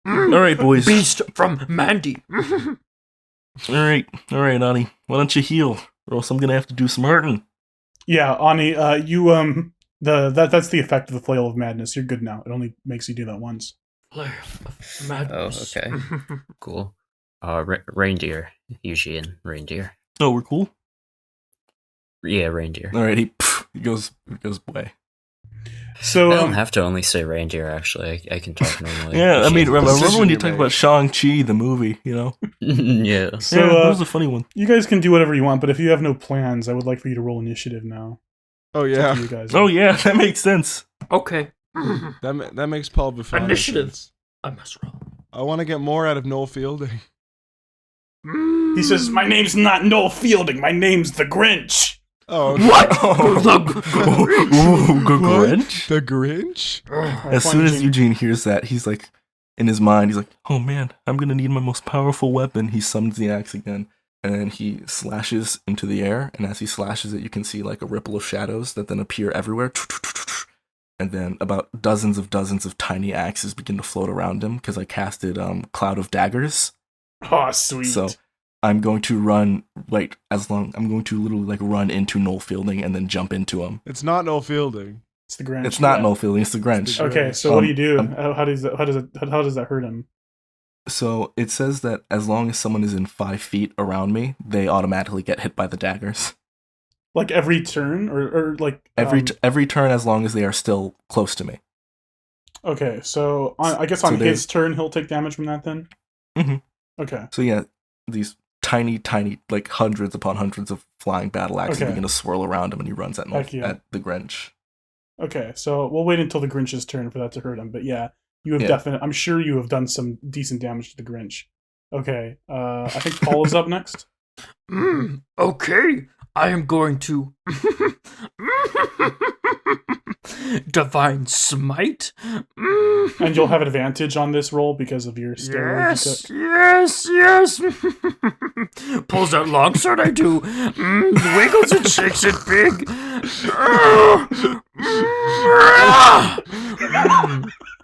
All right, boys. Beast from Mandy. All right, Ani. Why don't you heal, or else I'm gonna have to do some hurting. Yeah, Ani, you that's the effect of the Flail of Madness. You're good now. It only makes you do that once. Madness. okay. Cool. Reindeer. Eugene. Reindeer. Oh, we're cool. Yeah, reindeer. All right, he goes away. So I don't have to only say reindeer, actually. I can talk normally. Yeah, I mean, remember Decision when you you talked made. about Shang-Chi, the movie, you know? yeah. So, yeah, that was a funny one. you guys can do whatever you want, but if you have no plans, I would like for you to roll initiative now. Oh It's up yeah, to you guys. Oh, yeah, that makes sense. Okay. that makes Paul Buffon Initiative. sense. I must roll. I want to get more out of Noel Fielding. He says, "My name's not Noel Fielding. My name's the Grinch." Oh, okay. What? Ooh, good What? Grinch. The Grinch? Alright, As fine, soon as Eugene. Eugene hears that, he's like, in his mind, he's like, oh man, I'm gonna need my most powerful weapon. He summons the axe again, and then he slashes into the air, and as he slashes it, you can see like a ripple of shadows that then appear everywhere. And then about dozens of tiny axes begin to float around him, because I casted Cloud of Daggers. Oh, sweet. So I'm going to run, I'm going to literally like run into Noel Fielding and then jump into him. It's not Noel Fielding. It's the Grinch. It's not yeah. Noel Fielding, it's the Grinch. Okay, so what do you do? Um, How does that hurt him? So it says that as long as someone is in 5 feet around me, they automatically get hit by the daggers. Like every turn, or like Every turn, as long as they are still close to me. Okay, so I guess So on they- his turn he'll take damage from that then. Mhm. Okay. So yeah, these tiny, like hundreds upon hundreds of flying battle axes Okay. begin to swirl around him, and he runs at Heck yeah. at the Grinch. Okay, so we'll wait until the Grinch's turn for that to hurt him. But yeah, you have Yeah. I'm sure you have done some decent damage to the Grinch. Okay, I think Paul is up next. Okay, I am going to Divine Smite. And you'll have advantage on this roll because of your steroid you took. Yes. Pulls out longsword, I do. Wiggles and shakes it big.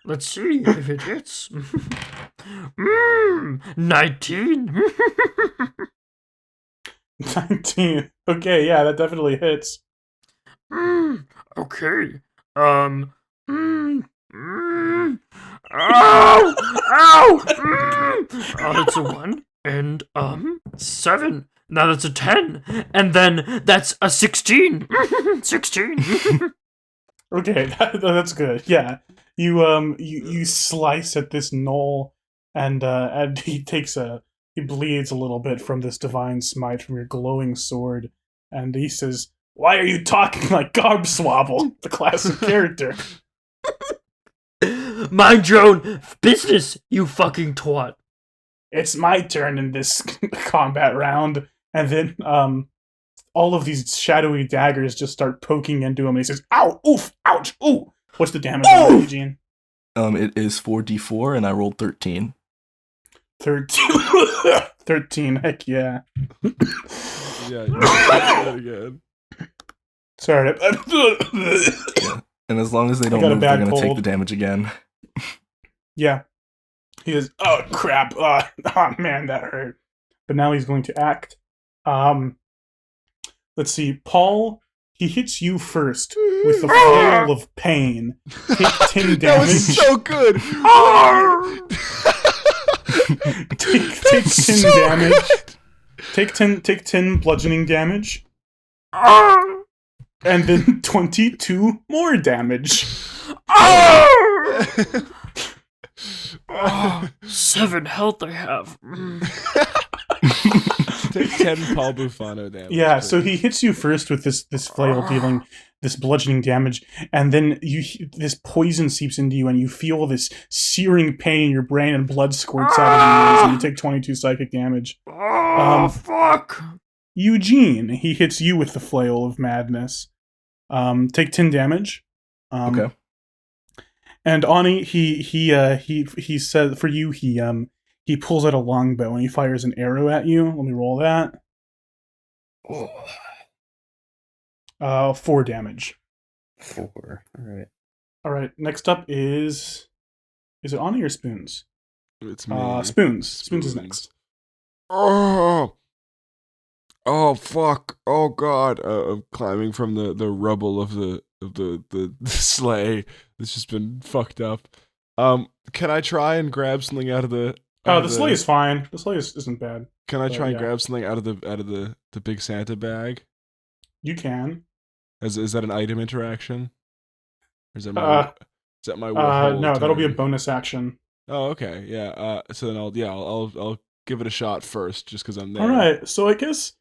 Let's see if it hits. 19. 19. Okay, yeah, that definitely hits. Okay. Ow! Ow! That's a 1 and 7. Now that's a 10, and then that's a 16. 16. Okay, that's good. Yeah, you slice at this knoll, and he bleeds a little bit from this divine smite from your glowing sword, and he says, "Why are you talking like Garbswabble, the classic character?" Mind your own business, you fucking twat. It's my turn in this combat round, and then all of these shadowy daggers just start poking into him, and he says, "Ow! Oof! Ouch! Ooh!" What's the damage on that, Eugene? It is 4d4, and I rolled 13. 13. 13, heck yeah. Yeah, you can do it again. Sorry. And as long as they don't got a move, they're bad gonna take cold. the damage again. Yeah. He goes, "Oh, crap. Oh, man, that hurt." But now he's going to act. Let's see. Paul, he hits you first with the flail of pain. Take 10 That was damage. so good. Take 10 so damage. Take 10 bludgeoning damage. And then 22 more damage. 7 health I have. Take 10 Paul Buffano damage. Yeah, so he hits you first with this flail, dealing this bludgeoning damage, and then this poison seeps into you, and you feel this searing pain in your brain, and blood squirts out of your ears, and you take 22 psychic damage. Fuck. Eugene, he hits you with the flail of madness. Take 10 damage. Okay. And Ani, he said for you, he pulls out a longbow and he fires an arrow at you. Let me roll that. 4 damage. 4. Alright. All right. Next up is it Ani or Spoons? It's me. Spoons. Spoons is next. Oh, oh fuck! Oh god! I'm climbing from the rubble of the sleigh that's just been fucked up. Can I try and grab something out of the? Oh, the sleigh is fine. The sleigh isn't bad. Can I but try and yeah. grab something out of the big Santa bag? You can. Is that an item interaction? Or is that my whole No, that'll be a turn? bonus action. Oh, okay, yeah. So then I'll give it a shot first, just because I'm there. All right. So I guess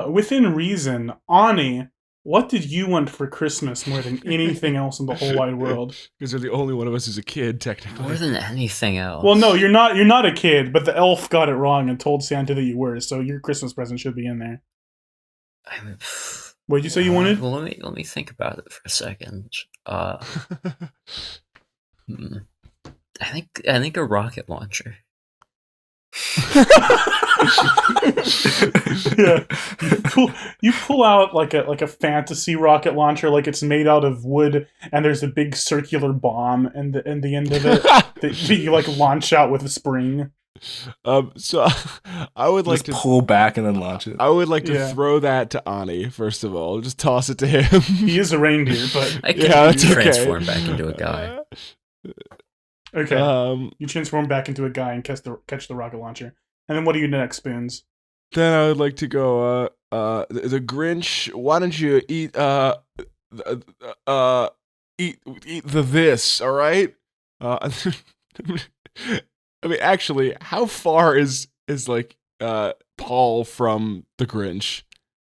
within reason, Ani, what did you want for Christmas more than anything else in the whole wide world? Because you're the only one of us who's a kid, technically. More than anything else. Well, no, you're not. You're not a kid, but the elf got it wrong and told Santa that you were. So your Christmas present should be in there. I mean, What did you say you wanted? Well, let me think about it for a second. I think a rocket launcher. Yeah, you pull out like a fantasy rocket launcher, like it's made out of wood, and there's a big circular bomb and the end of it that you like launch out with a spring. So I would like Just to pull back and then launch it. I would like to Yeah. throw that to Ani, first of all. Just toss it to him. He is a reindeer, but I can Yeah, that's okay. transform back into a guy. okay. You transform back into a guy and catch the rocket launcher. And then what do you do next, Spoons? Then I would like to go, the Grinch, why don't you eat the this, alright? I mean, actually, how far is like, Paul from the Grinch?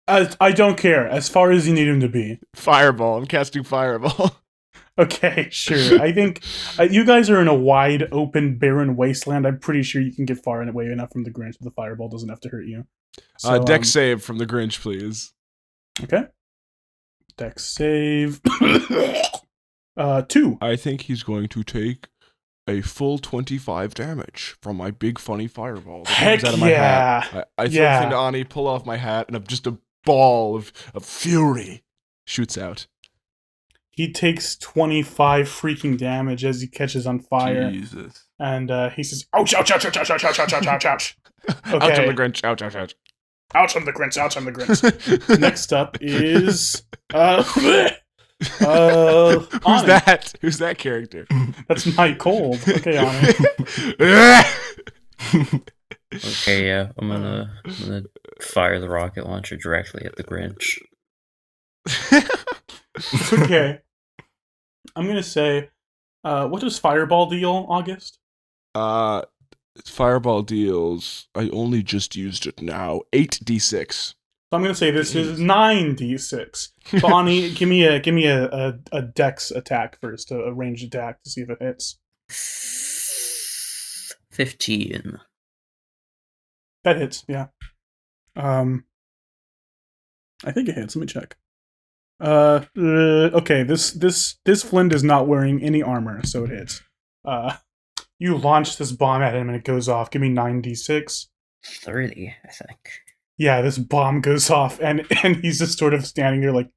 I don't care. As far as you need him to be. Fireball, I'm casting Fireball. Okay, sure. I think you guys are in a wide open, barren wasteland. I'm pretty sure you can get far away enough from the Grinch that the fireball doesn't have to hurt you. So, Dex save from the Grinch, please. Okay. Dex save. 2. I think he's going to take a full 25 damage from my big funny fireball that Heck comes out of my yeah. hat. I throw Yeah. the thing to Ani, pull off my hat, and just a ball of fury shoots out. He takes 25 freaking damage as he catches on fire. Jesus. And he says, ouch, ouch, ouch, ouch, ouch, ouch, ouch, ouch, ouch, ouch, ouch. Out Okay. from the Grinch, ouch, ouch, ouch. Ouch from the Grinch, ouch from the Grinch. Next up is... Who's Who's that? Who's that character? That's Mike Cold. Okay, Ani. Okay, yeah, I'm gonna fire the rocket launcher directly at the Grinch. Okay. I'm gonna say, what does Fireball deal, August? Fireball deals. I only just used it now. 8d6. So I'm gonna say this is 9d6. Bonnie, give me a dex attack first, a ranged attack to see if it hits. 15. That hits, yeah. I think it hits. Let me check. Okay. This Flint is not wearing any armor, so it hits. You launch this bomb at him and it goes off. Give me 9d6. 30, I think. Yeah, this bomb goes off and he's just sort of standing there like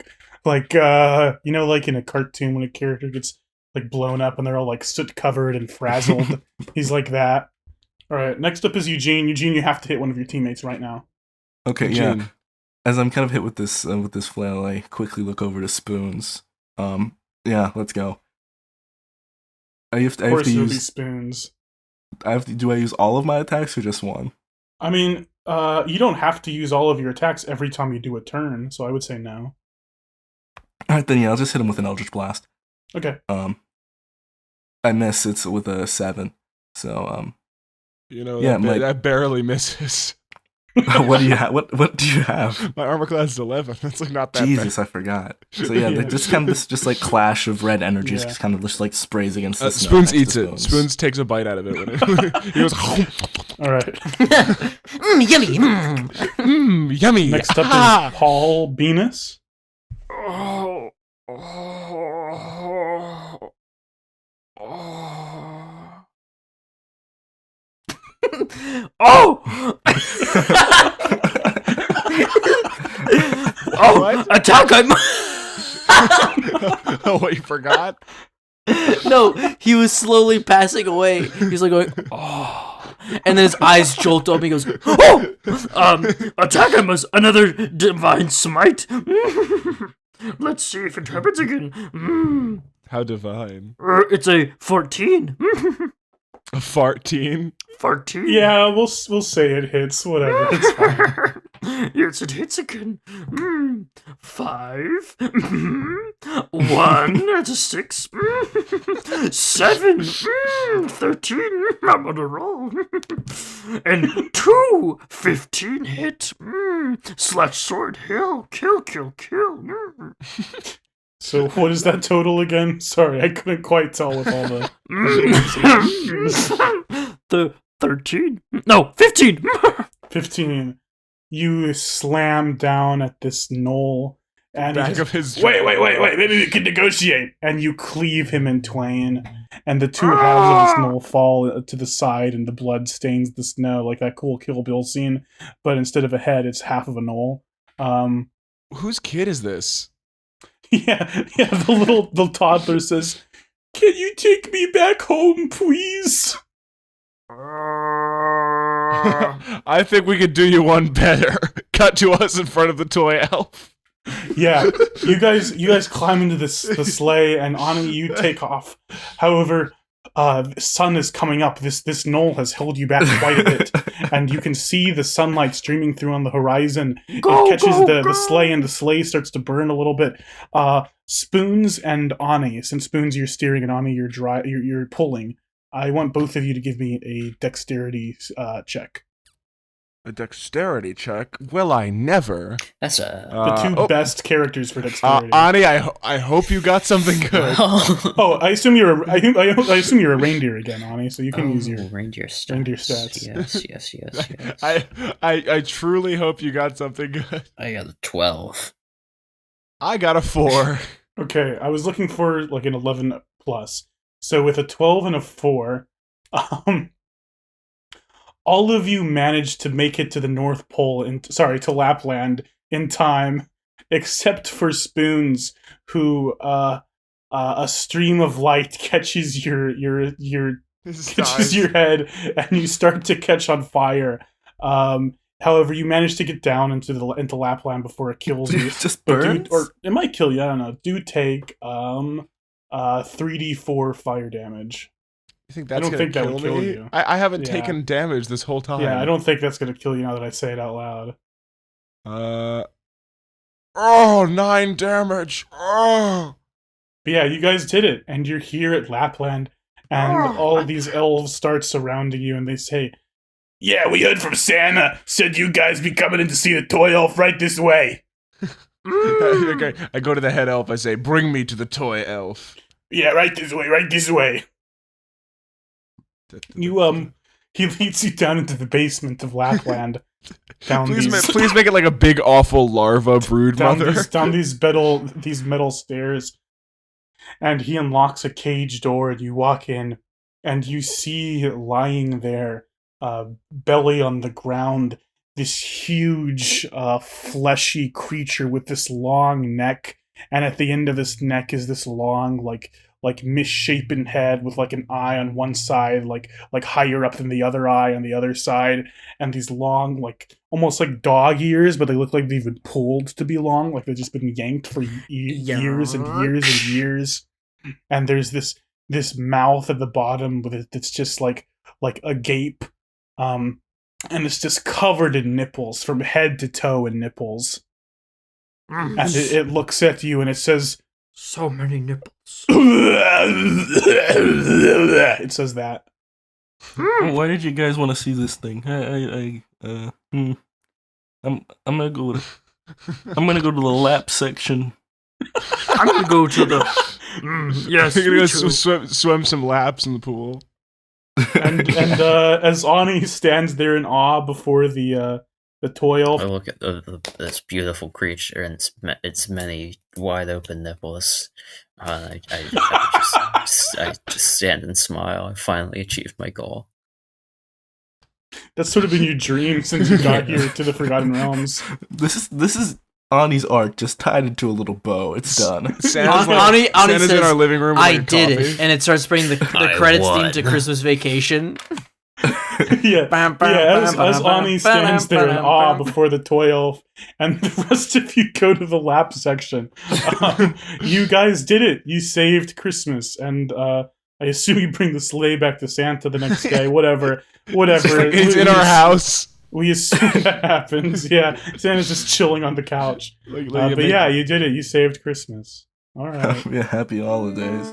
like in a cartoon when a character gets like blown up and they're all like soot covered and frazzled. He's like that. All right, next up is Eugene. Eugene, you have to hit one of your teammates right now. Okay, Eugene. yeah. As I'm kind of hit with this flail, I quickly look over to Spoons. Yeah, let's go. I have Of to course, it'll be use. Spoons. Do I use all of my attacks or just one? I mean, you don't have to use all of your attacks every time you do a turn, so I would say no. All right, then yeah, I'll just hit him with an Eldritch Blast. Okay. I miss. It's with a 7. So Yeah, that barely misses. what do you have? What do you have? My armor class is 11. That's like not that Jesus, bad. I forgot. So yeah, Yeah. just kind of this just like clash of red energies, Yeah. just kind of just like sprays against the snow Spoons next to eats it. Spoons. Spoons takes a bite out of it. When he goes, All right. Yummy. yummy. Next up Ah! is Paul Venus. Oh, oh, oh. Oh! Oh! What? Attack him! Oh, what, you forgot? No, he was slowly passing away. He's like going, oh. And then his eyes jolt open. He goes, "Oh, Attack him as another divine smite. Let's see if it happens again. How divine. It's a 14. A fart teen. 14. Yeah, we'll say it hits. Whatever. It's fine. Yes, it hits again. 5. 1. That's a 6. 7. 13. I'm on a roll. And 2. 15 hit. Slash sword hill. Kill. So what is that total again? Sorry, I couldn't quite tell with all the. The 13. No, 15. 15. You slam down at this knoll, and he Back just, of his. wait, maybe we can negotiate. And you cleave him in twain, and the two halves of this knoll fall to the side, and the blood stains the snow, like that cool Kill Bill scene. But instead of a head, it's half of a knoll. Whose kid is this? Yeah, the toddler says, "Can you take me back home, please?" I think we could do you one better. Cut to us in front of the toy elf. Yeah, you guys climb into the sleigh, and Ani, you take off. However, the sun is coming up. This knoll has held you back quite a bit, and you can see the sunlight streaming through on the horizon. It catches the sleigh, and the sleigh starts to burn a little bit. Spoons and Ani, since Spoons you're steering and Ani you're pulling. I want both of you to give me a dexterity check. A dexterity check? Will I never? That's The two best characters for dexterity. Ani, I hope you got something good. Oh, I assume you're a reindeer again, Ani. So you can use your reindeer stats. reindeer stats. Yes. I truly hope you got something good. I got a 12. I got a 4. Okay, I was looking for like an 11 plus. So with a 12 and a 4, all of you managed to make it to the North Pole to Lapland in time, except for Spoons, who a stream of light catches your head, and you start to catch on fire. However, you manage to get down into Lapland before it kills you. It just burns? Or it might kill you. I don't know. Do take 3d4 fire damage. You think I that's don't gonna think that kill would kill me? you. I haven't Yeah. taken damage this whole time. Yeah, I don't think that's gonna kill you now that I say it out loud. 9 damage. Oh. But yeah, you guys did it, and you're here at Lapland, and all of these elves start surrounding you, and they say, "Yeah, we heard from Santa. Said you guys be coming in to see the toy elf right this way." Okay, I go to the head elf. I say, "Bring me to the toy elf." Yeah, right this way. You he leads you down into the basement of Lapland. Please make it like a big awful larva brood mother. down these metal stairs, and he unlocks a cage door, and you walk in, and you see lying there, belly on the ground, this huge, fleshy creature with this long neck, and at the end of this neck is this long, like misshapen head with like an eye on one side, like higher up than the other eye on the other side, and these long, like almost like dog ears, but they look like they've been pulled to be long, like they've just been yanked for years and years and years. And there's this mouth at the bottom with it's just like a gape, and it's just covered in nipples from head to toe in nipples. And it looks at you and it says, So many nipples. it says that. Why did you guys want to see this thing? I'm gonna go to the lap section. I'm gonna go to the. Yes, You're me gonna too. go swim some laps in the pool. And as Ani stands there in awe before the toy elf, I look at this beautiful creature and its many wide open nipples. I just stand and smile. I finally achieved my goal. that's sort of been your dream since you got here to the Forgotten Realms. This is Ani's art just tied into a little bow. It's done. Ani Santa's says, in our living room. with I a did coffee. it, and it starts bringing the I credits theme won. to Christmas Vacation. Yeah, Bam, bam, yeah. As bam, bam, Ani bam, stands bam, there in bam, awe bam. before the toy elf, and the rest of you go to the lap section. You guys did it. You saved Christmas, and I assume you bring the sleigh back to Santa the next day. Whatever. It's in our house. We assume that happens. Yeah, Santa's just chilling on the couch. But yeah, you did it. You saved Christmas. All right. Yeah, happy holidays.